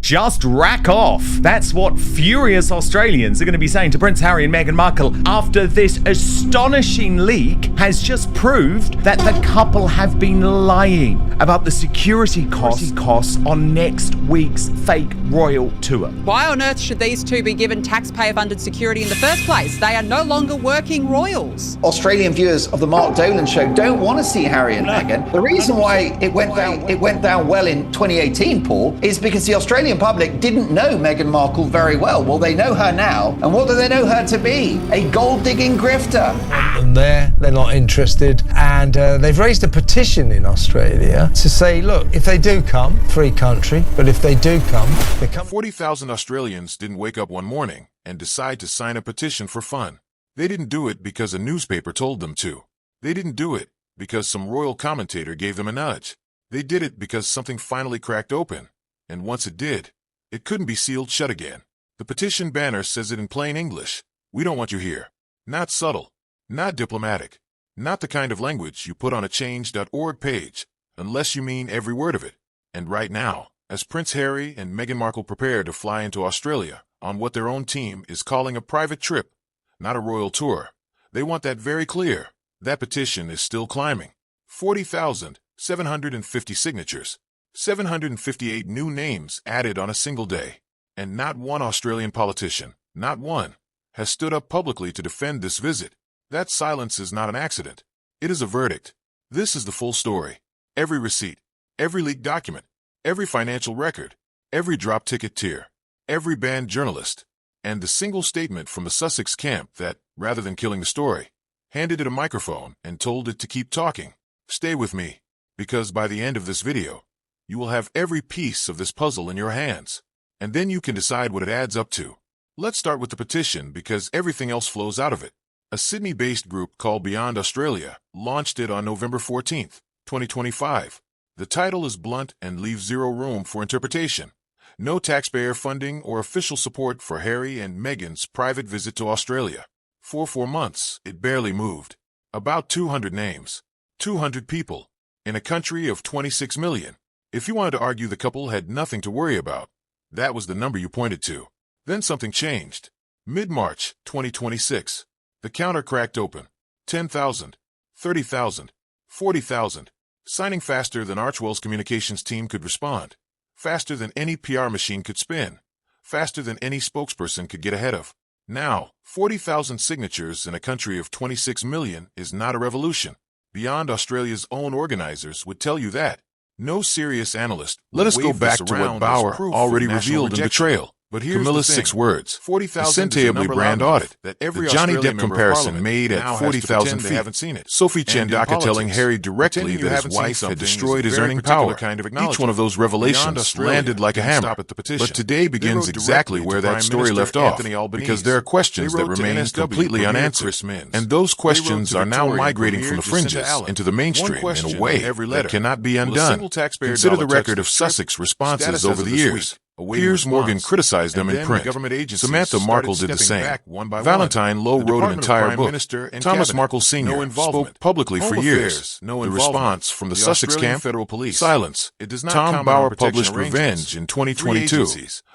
Just rack off. That's what furious Australians are going to be saying to Prince Harry and Meghan Markle after this astonishing leak has just proved that the couple have been lying about the security costs on next week's fake royal tour. Why on earth should these two be given taxpayer-funded security in the first place? They are no longer working royals. Australian viewers of the Mark Dolan show don't want to see Harry and Meghan. The reason why it went down well in 2018, Paul, is because the Australian public didn't know Meghan Markle very well. Well, they know her now. And what do they know her to be? A gold-digging grifter. And they're not interested. And they've raised a petition in Australia to say, look, if they do come, free country, but if they do come, they come. 40,000 Australians didn't wake up one morning and decide to sign a petition for fun. They didn't do it because a newspaper told them to. They didn't do it because some royal commentator gave them a nudge. They did it because something finally cracked open. And once it did, it couldn't be sealed shut again. The petition banner says it in plain English. We don't want you here. Not subtle. Not diplomatic. Not the kind of language you put on a change.org page, unless you mean every word of it. And right now, as Prince Harry and Meghan Markle prepare to fly into Australia on what their own team is calling a private trip, not a royal tour, they want that very clear. That petition is still climbing. 40,750 signatures. 758 new names added on a single day. And not one Australian politician, not one, has stood up publicly to defend this visit. That silence is not an accident. It is a verdict. This is the full story. Every receipt, every leaked document, every financial record, every drop ticket tier, every banned journalist, and the single statement from the Sussex camp that, rather than killing the story, handed it a microphone and told it to keep talking. Stay with me, because by the end of this video, you will have every piece of this puzzle in your hands, and then you can decide what it adds up to. Let's start with the petition because everything else flows out of it. A Sydney-based group called Beyond Australia launched it on November 14, 2025. The title is blunt and leaves zero room for interpretation. No taxpayer funding or official support for Harry and Meghan's private visit to Australia. For 4 months, it barely moved. About 200 names. 200 people. In a country of 26 million. If you wanted to argue the couple had nothing to worry about, that was the number you pointed to. Then something changed. Mid-March 2026, the counter cracked open. 10,000, 30,000, 40,000, signing faster than Archwell's communications team could respond, faster than any PR machine could spin, faster than any spokesperson could get ahead of. Now, 40,000 signatures in a country of 26 million is not a revolution. Beyond Australia's own organizers would tell you that. No serious analyst. Let us go back to what Bauer already revealed in Betrayal. But here's Camilla's 6 words. 40,000 Sentiably brand audit. That every the Johnny Depp comparison made at 40,000 feet. Haven't seen it. Sophie Chandaka telling Harry directly that his wife had destroyed his earning power. Each one of those revelations landed like a hammer. But today begins exactly where that story left off, because there are questions that remain completely unanswered. And those questions are now migrating from the fringes into the mainstream in a way that cannot be undone. Consider the record of Sussex responses over the years. Piers Morgan criticized them in print. Samantha Markle did the same. Valentine Lowe wrote an entire book. Thomas Markle Sr. spoke publicly for years. The response from the Sussex camp, silence. Tom Bauer published Revenge in 2022,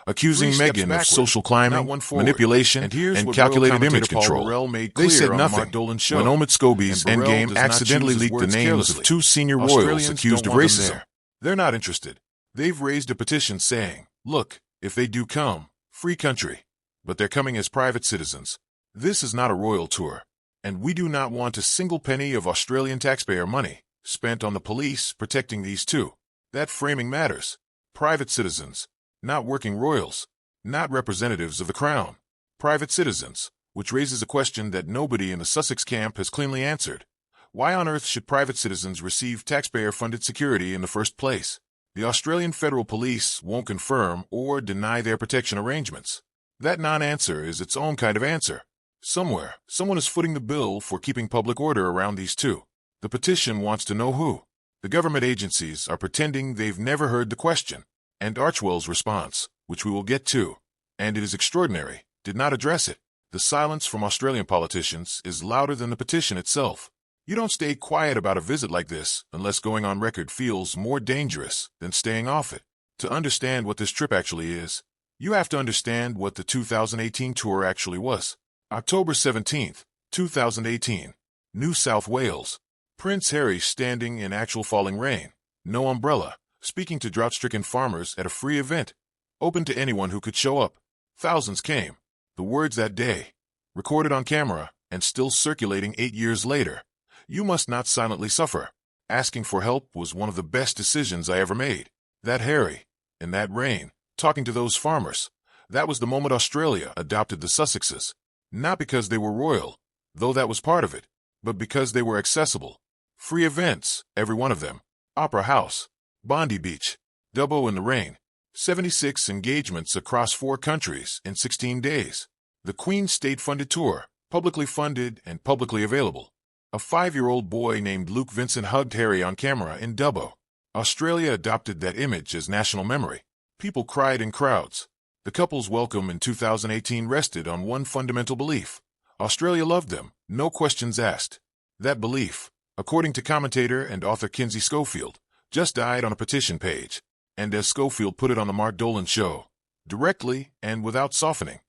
accusing Meghan of social climbing, manipulation, and calculated image control. They said nothing when Omid Scobie's Endgame accidentally leaked the names of 2 senior royals accused of racism. They're not interested. They've raised a petition saying, look, if they do come, free country, but they're coming as private citizens. This is not a royal tour, and we do not want a single penny of Australian taxpayer money spent on the police protecting these two. That framing matters. Private citizens, not working royals, not representatives of the crown. Private citizens, which raises a question that nobody in the Sussex camp has cleanly answered. Why on earth should private citizens receive taxpayer-funded security in the first place? The Australian Federal Police won't confirm or deny their protection arrangements. That non-answer is its own kind of answer. Somewhere, someone is footing the bill for keeping public order around these two. The petition wants to know who. The government agencies are pretending they've never heard the question. And Archwell's response, which we will get to, and it is extraordinary, did not address it. The silence from Australian politicians is louder than the petition itself. You don't stay quiet about a visit like this unless going on record feels more dangerous than staying off it. To understand what this trip actually is, you have to understand what the 2018 tour actually was. October 17th, 2018, New South Wales. Prince Harry standing in actual falling rain, no umbrella, speaking to drought-stricken farmers at a free event, open to anyone who could show up. Thousands came. The words that day, recorded on camera and still circulating 8 years later. You must not silently suffer. Asking for help was one of the best decisions I ever made. That Harry, in that rain, talking to those farmers, that was the moment Australia adopted the Sussexes. Not because they were royal, though that was part of it, but because they were accessible. Free events, every one of them. Opera House, Bondi Beach, Dubbo in the rain. 76 engagements across 4 countries in 16 days. The Queen's state-funded tour, publicly funded and publicly available. A 5-year-old boy named Luke Vincent hugged Harry on camera in Dubbo. Australia adopted that image as national memory. People cried in crowds. The couple's welcome in 2018 rested on one fundamental belief. Australia loved them, no questions asked. That belief, according to commentator and author Kinsey Schofield, just died on a petition page. And as Schofield put it on the Mark Dolan show, directly and without softening.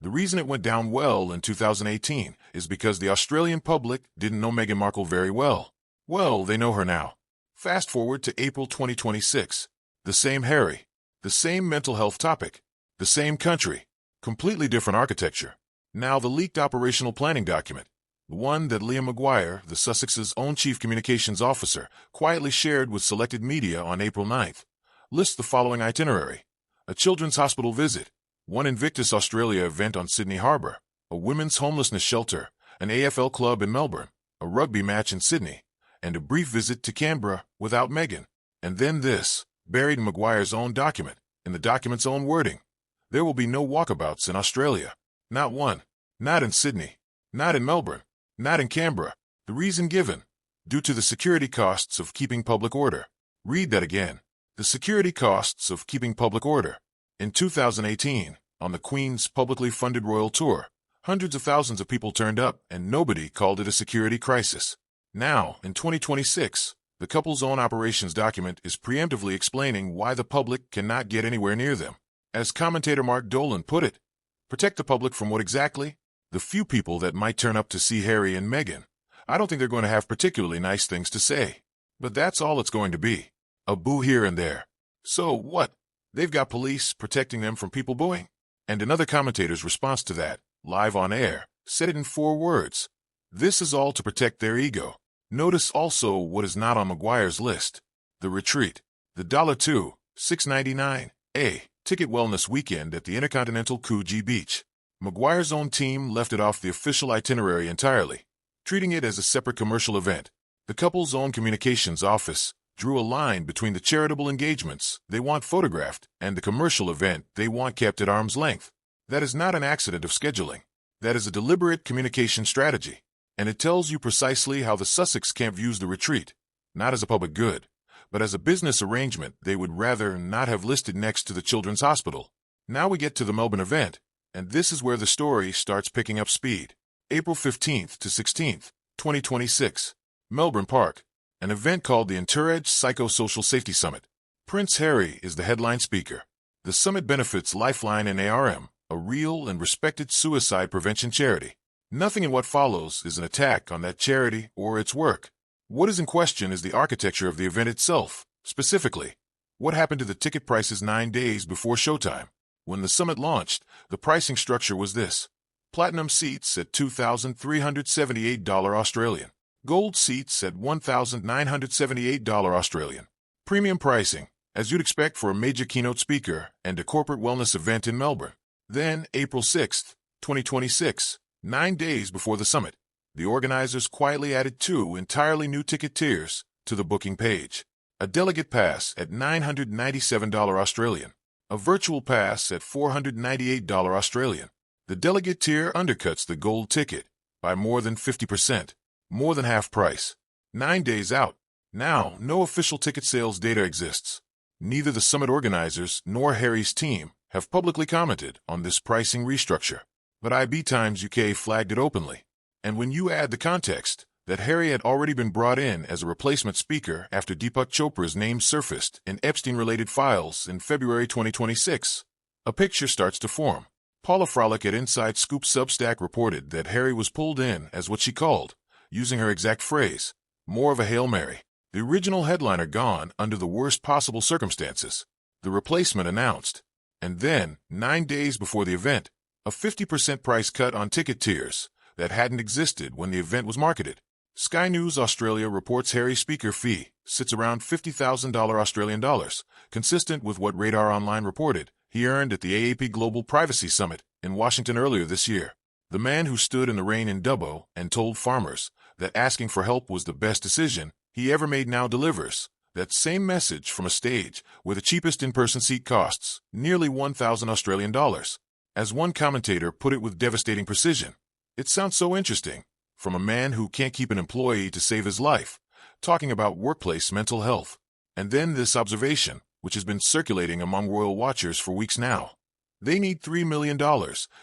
The reason it went down well in 2018 is because the Australian public didn't know Meghan Markle very well. Well, they know her now. Fast forward to April 2026. The same Harry. The same mental health topic. The same country. Completely different architecture. Now the leaked operational planning document. The one that Liam Maguire, the Sussex's own chief communications officer, quietly shared with selected media on April 9th. Lists the following itinerary. A children's hospital visit. One Invictus Australia event on Sydney Harbour, a women's homelessness shelter, an AFL club in Melbourne, a rugby match in Sydney, and a brief visit to Canberra without Meghan. And then this, buried in Maguire's own document, in the document's own wording. There will be no walkabouts in Australia. Not one. Not in Sydney. Not in Melbourne. Not in Canberra. The reason given, due to the security costs of keeping public order. Read that again. The security costs of keeping public order. In 2018, on the Queen's publicly funded royal tour, hundreds of thousands of people turned up and nobody called it a security crisis. Now, in 2026, the couple's own operations document is preemptively explaining why the public cannot get anywhere near them. As commentator Mark Dolan put it, protect the public from what exactly? The few people that might turn up to see Harry and Meghan. I don't think they're going to have particularly nice things to say. But that's all it's going to be. A boo here and there. So what? They've got police protecting them from people booing? And another commentator's response to that, live on air, said it in 4 words. This is all to protect their ego. Notice also what is not on Maguire's list. The retreat. The $2, $6.99, ticket wellness weekend at the Intercontinental Coogee Beach. Maguire's own team left it off the official itinerary entirely, treating it as a separate commercial event. The couple's own communications office drew a line between the charitable engagements they want photographed and the commercial event they want kept at arm's length. That is not an accident of scheduling. That is a deliberate communication strategy. And it tells you precisely how the Sussex camp views the retreat, not as a public good, but as a business arrangement they would rather not have listed next to the children's hospital. Now we get to the Melbourne event, and this is where the story starts picking up speed. April 15th to 16th, 2026, Melbourne Park. An event called the Entourage Psychosocial Safety Summit. Prince Harry is the headline speaker. The summit benefits Lifeline and ARM, a real and respected suicide prevention charity. Nothing in what follows is an attack on that charity or its work. What is in question is the architecture of the event itself. Specifically, what happened to the ticket prices 9 days before showtime? When the summit launched, the pricing structure was this. Platinum seats at $2,378 Australian. Gold seats at $1,978 Australian. Premium pricing, as you'd expect for a major keynote speaker and a corporate wellness event in Melbourne. Then, April 6th, 2026, 9 days before the summit, the organizers quietly added 2 entirely new ticket tiers to the booking page. A delegate pass at $997 Australian. A virtual pass at $498 Australian. The delegate tier undercuts the gold ticket by more than 50%. More than half price. 9 days out. Now, no official ticket sales data exists. Neither the summit organizers nor Harry's team have publicly commented on this pricing restructure. But IB Times UK flagged it openly. And when you add the context, that Harry had already been brought in as a replacement speaker after Deepak Chopra's name surfaced in Epstein-related files in February 2026. A picture starts to form. Paula Frolic at Inside Scoop Substack reported that Harry was pulled in as what she called, using her exact phrase, more of a Hail Mary. The original headliner gone under the worst possible circumstances. The replacement announced. And then, 9 days before the event, a 50% price cut on ticket tiers that hadn't existed when the event was marketed. Sky News Australia reports Harry's speaker fee sits around $50,000 Australian dollars, consistent with what Radar Online reported he earned at the AAP Global Privacy Summit in Washington earlier this year. The man who stood in the rain in Dubbo and told farmers that asking for help was the best decision he ever made now delivers that same message from a stage where the cheapest in-person seat costs nearly 1,000 Australian dollars. As one commentator put it with devastating precision, it sounds so interesting, from a man who can't keep an employee to save his life, talking about workplace mental health. And then this observation, which has been circulating among royal watchers for weeks now. They need $3 million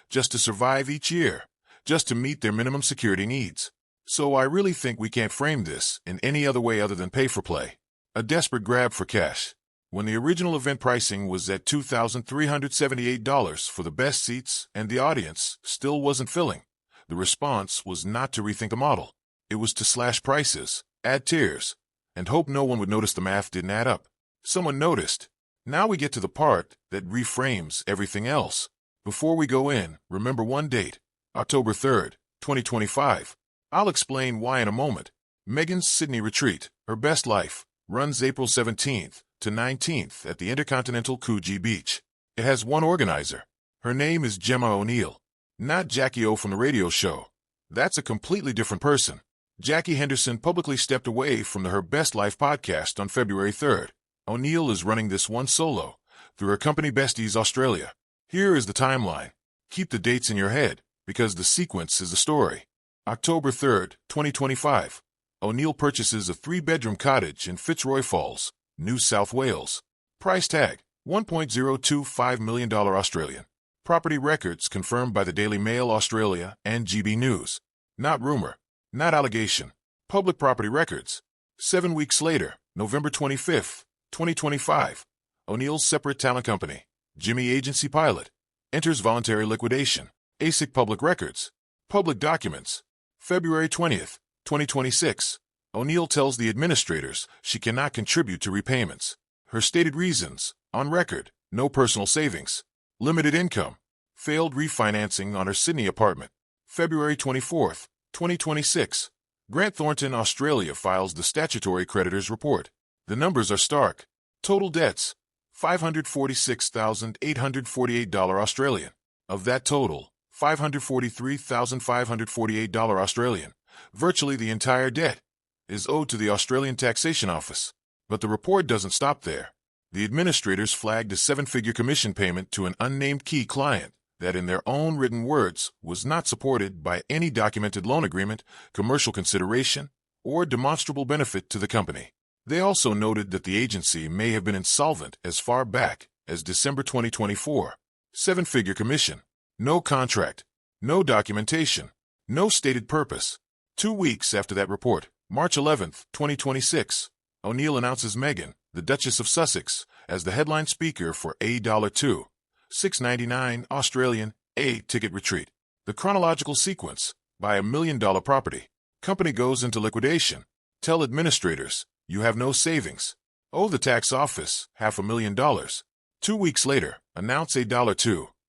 just to survive each year, just to meet their minimum security needs. So I really think we can't frame this in any other way other than pay for play. A desperate grab for cash. When the original event pricing was at $2,378 for the best seats and the audience still wasn't filling, the response was not to rethink the model. It was to slash prices, add tiers, and hope no one would notice the math didn't add up. Someone noticed. Now we get to the part that reframes everything else. Before we go in, remember one date, October 3rd, 2025. I'll explain why in a moment. Meghan's Sydney retreat, her best life, runs April 17th to 19th at the Intercontinental Coogee Beach. It has one organizer. Her name is Gemma O'Neill. Not Jackie O from the radio show. That's a completely different person. Jackie Henderson publicly stepped away from the Her Best Life podcast on February 3rd. O'Neill is running this one solo through her company Besties Australia. Here is the timeline. Keep the dates in your head because the sequence is the story. October 3rd, 2025. O'Neill purchases a 3-bedroom cottage in Fitzroy Falls, New South Wales. Price tag, $1.025 million Australian. Property records confirmed by the Daily Mail Australia and GB News. Not rumor, not allegation. Public property records. 7 weeks later, November 25th, 2025. O'Neill's separate talent company, Jimmy Agency Pilot, enters voluntary liquidation. ASIC Public Records. Public documents. February 20th, 2026. O'Neill tells the administrators she cannot contribute to repayments. Her stated reasons, on record, no personal savings, limited income, failed refinancing on her Sydney apartment. February 24th, 2026. Grant Thornton, Australia files the statutory creditors report. The numbers are stark. Total debts, $546,848 Australian. Of that total, $543,548 Australian, virtually the entire debt, is owed to the Australian Taxation Office. But the report doesn't stop there. The administrators flagged a 7-figure commission payment to an unnamed key client that, in their own written words, was not supported by any documented loan agreement, commercial consideration, or demonstrable benefit to the company. They also noted that the agency may have been insolvent as far back as December 2024. 7-figure commission. No contract. No documentation. No stated purpose. 2 weeks after that report, March 11th, 2026, O'Neill announces Meghan, the Duchess of Sussex, as the headline speaker for $2, $6.99 Australian ticket retreat. The chronological sequence, buy $1 million property. Company goes into liquidation. Tell administrators, you have no savings. Owe the tax office $500,000. 2 weeks later, announce $2,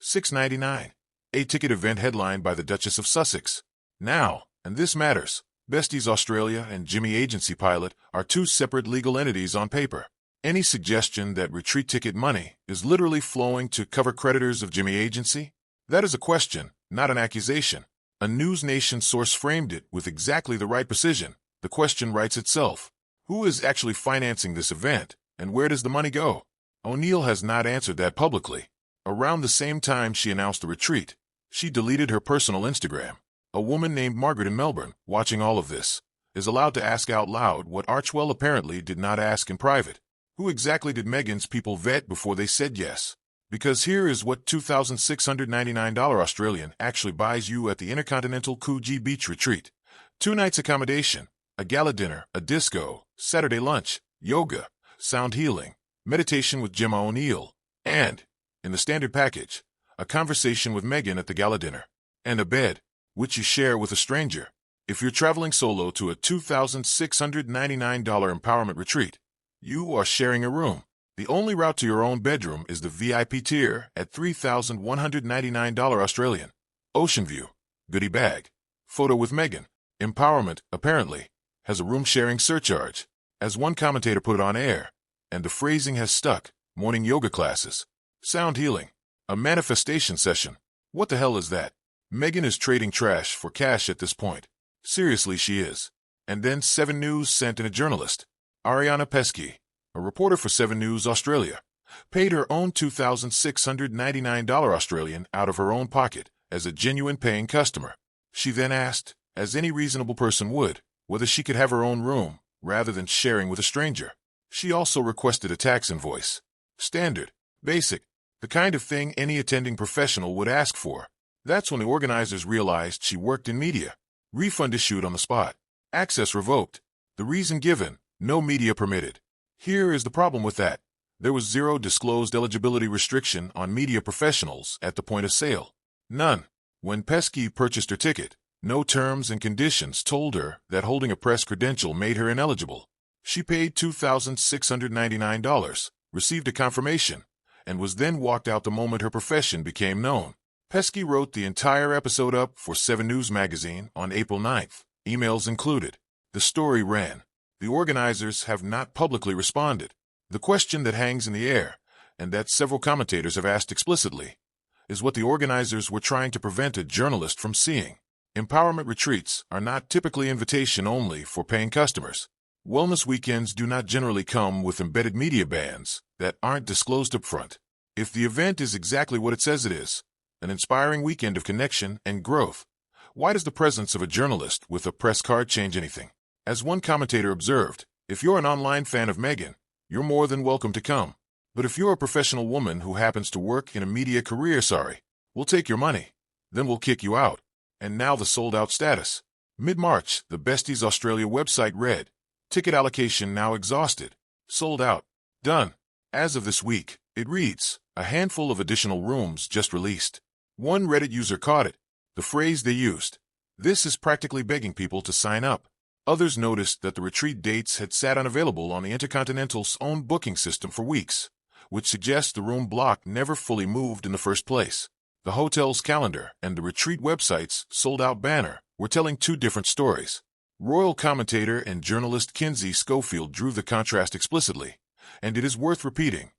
$6.99 ticket event headlined by the Duchess of Sussex. Now, and this matters, Besties Australia and Jimmy Agency Pilot are 2 separate legal entities on paper. Any suggestion that retreat ticket money is literally flowing to cover creditors of Jimmy Agency? That is a question, not an accusation. A News Nation source framed it with exactly the right precision. The question writes itself. Who is actually financing this event, and where does the money go? O'Neill has not answered that publicly. Around the same time she announced the retreat, she deleted her personal Instagram. A woman named Margaret in Melbourne, watching all of this, is allowed to ask out loud what Archwell apparently did not ask in private. Who exactly did Meghan's people vet before they said yes? Because here is what $2,699 Australian actually buys you at the Intercontinental Coogee Beach Retreat. 2 nights accommodation, a gala dinner, a disco, Saturday lunch, yoga, sound healing, meditation with Gemma O'Neill, and, in the standard package, a conversation with Meghan at the gala dinner, and a bed, which you share with a stranger. If you're traveling solo to a $2,699 empowerment retreat, you are sharing a room. The only route to your own bedroom is the VIP tier at $3,199 Australian. Ocean view, goodie bag, photo with Meghan. Empowerment, apparently, has a room-sharing surcharge, as one commentator put it on air, and the phrasing has stuck. Morning yoga classes, sound healing, a manifestation session. What the hell is that? Meghan is trading trash for cash at this point. Seriously, she is. And then 7 News sent in a journalist, Ariana Pesky, a reporter for 7 News Australia, paid her own $2,699 Australian out of her own pocket as a genuine paying customer. She then asked, as any reasonable person would, whether she could have her own room rather than sharing with a stranger. She also requested a tax invoice. Standard, basic, the kind of thing any attending professional would ask for. That's when the organizers realized she worked in media. Refund issued on the spot. Access revoked. The reason given, no media permitted. Here is the problem with that. There was zero disclosed eligibility restriction on media professionals at the point of sale. None. When Pesky purchased her ticket, no terms and conditions told her that holding a press credential made her ineligible. She paid $2,699, received a confirmation, and was then walked out the moment her profession became known. Pesky wrote the entire episode up for 7 News magazine on April 9th, emails included. The story ran, "The organizers have not publicly responded. The question that hangs in the air, and that several commentators have asked explicitly, is what the organizers were trying to prevent a journalist from seeing. Empowerment retreats are not typically invitation only for paying customers. Wellness weekends do not generally come with embedded media bans that aren't disclosed up front. If the event is exactly what it says it is, an inspiring weekend of connection and growth, why does the presence of a journalist with a press card change anything? As one commentator observed, if you're an online fan of Meghan, you're more than welcome to come. But if you're a professional woman who happens to work in a media career, we'll take your money. Then we'll kick you out." And now the sold-out status. Mid-March, the Besties Australia website read, "Ticket allocation now exhausted. Sold out. Done." As of this week, it reads, "A handful of additional rooms just released." One Reddit user caught it. The phrase they used, "This is practically begging people to sign up." Others noticed that the retreat dates had sat unavailable on the Intercontinental's own booking system for weeks, which suggests the room block never fully moved in the first place. The hotel's calendar and the retreat website's sold-out banner were telling 2 different stories. Royal commentator and journalist Kinsey Schofield drew the contrast explicitly, and it is worth repeating.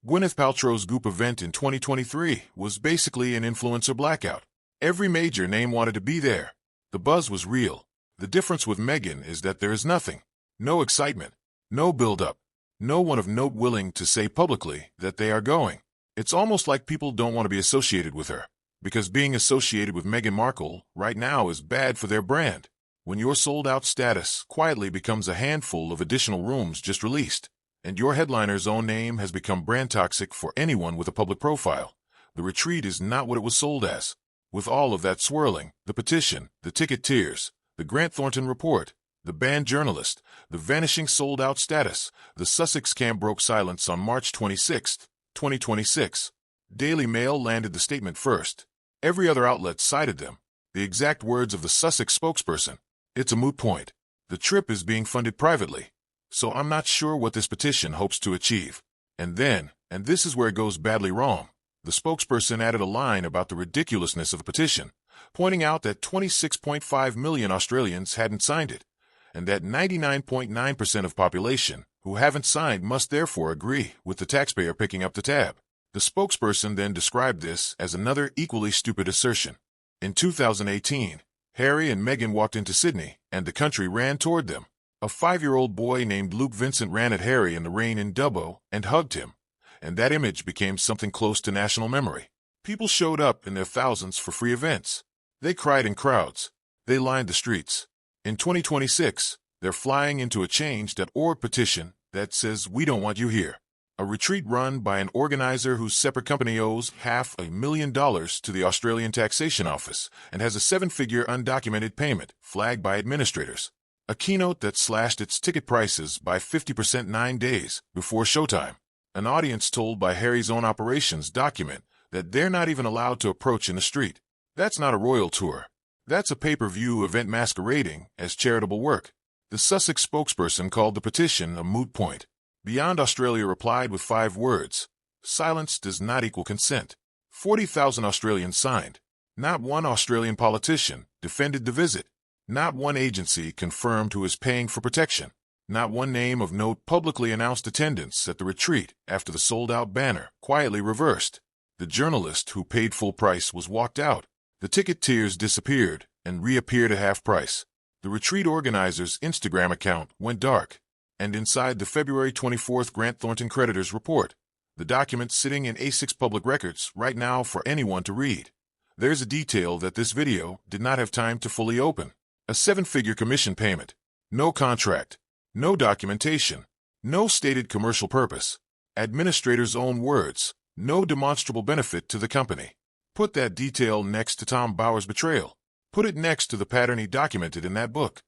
Gwyneth Paltrow's Goop event in 2023 was basically an influencer blackout. Every major name wanted to be there. The buzz was real. The difference with Meghan is that there is nothing. No excitement. No build-up. No one of note willing to say publicly that they are going. It's almost like people don't want to be associated with her, because being associated with Meghan Markle right now is bad for their brand. When your sold-out status quietly becomes a handful of additional rooms just released, and your headliner's own name has become brand toxic for anyone with a public profile, the retreat is not what it was sold as. With all of that swirling, the petition, the ticket tiers, the Grant Thornton report, the banned journalist, the vanishing sold-out status, the Sussex scam broke silence on March 26, 2026. Daily Mail landed the statement first. Every other outlet cited them. The exact words of the Sussex spokesperson, "It's a moot point. The trip is being funded privately. So I'm not sure what this petition hopes to achieve." And then, and this is where it goes badly wrong, the spokesperson added a line about the ridiculousness of the petition, pointing out that 26.5 million Australians hadn't signed it, and that 99.9% of population who haven't signed must therefore agree with the taxpayer picking up the tab. The spokesperson then described this as another equally stupid assertion. In 2018, Harry and Meghan walked into Sydney, and the country ran toward them. A 5-year-old boy named Luke Vincent ran at Harry in the rain in Dubbo and hugged him, and that image became something close to national memory. People showed up in their thousands for free events. They cried in crowds. They lined the streets. In 2026, they're flying into a change.org petition that says, "We don't want you here." a retreat run by an organizer whose separate company owes $500,000 to the Australian Taxation Office and has a seven-figure undocumented payment flagged by administrators. A keynote that slashed its ticket prices by 50% 9 days before showtime. An audience told by Harry's own operations document that they're not even allowed to approach in the street. That's not a royal tour. That's a pay-per-view event masquerading as charitable work. The Sussex spokesperson called the petition a moot point. Beyond Australia replied with 5 words. Silence does not equal consent. 40,000 Australians signed. Not one Australian politician defended the visit. Not one agency confirmed who is paying for protection. Not one name of note publicly announced attendance at the retreat after the sold-out banner quietly reversed. The journalist who paid full price was walked out. The ticket tiers disappeared and reappeared at half price. The retreat organizer's Instagram account went dark. And inside the February 24th Grant Thornton creditors report, the document sitting in ASIC's public records right now for anyone to read, there's a detail that this video did not have time to fully open. A 7-figure commission payment. No contract. No documentation. No stated commercial purpose. Administrators' own words. No demonstrable benefit to the company. Put that detail next to Tom Bauer's betrayal. Put it next to the pattern he documented in that book.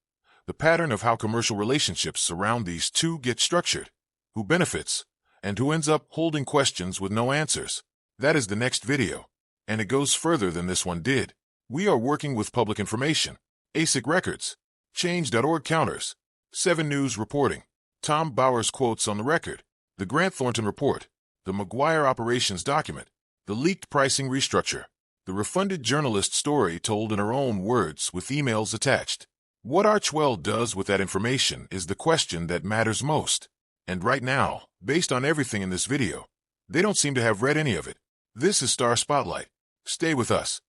The pattern of how commercial relationships around these two get structured. Who benefits, and who ends up holding questions with no answers. That is the next video. And it goes further than this one did. We are working with public information. ASIC records. Change.org counters. 7 News reporting. Tom Bauer's quotes on the record. The Grant Thornton report. The McGuire operations document. The leaked pricing restructure. The refunded journalist story told in her own words with emails attached. What Archwell does with that information is the question that matters most. And right now, based on everything in this video, they don't seem to have read any of it. This is Star Spotlight. Stay with us.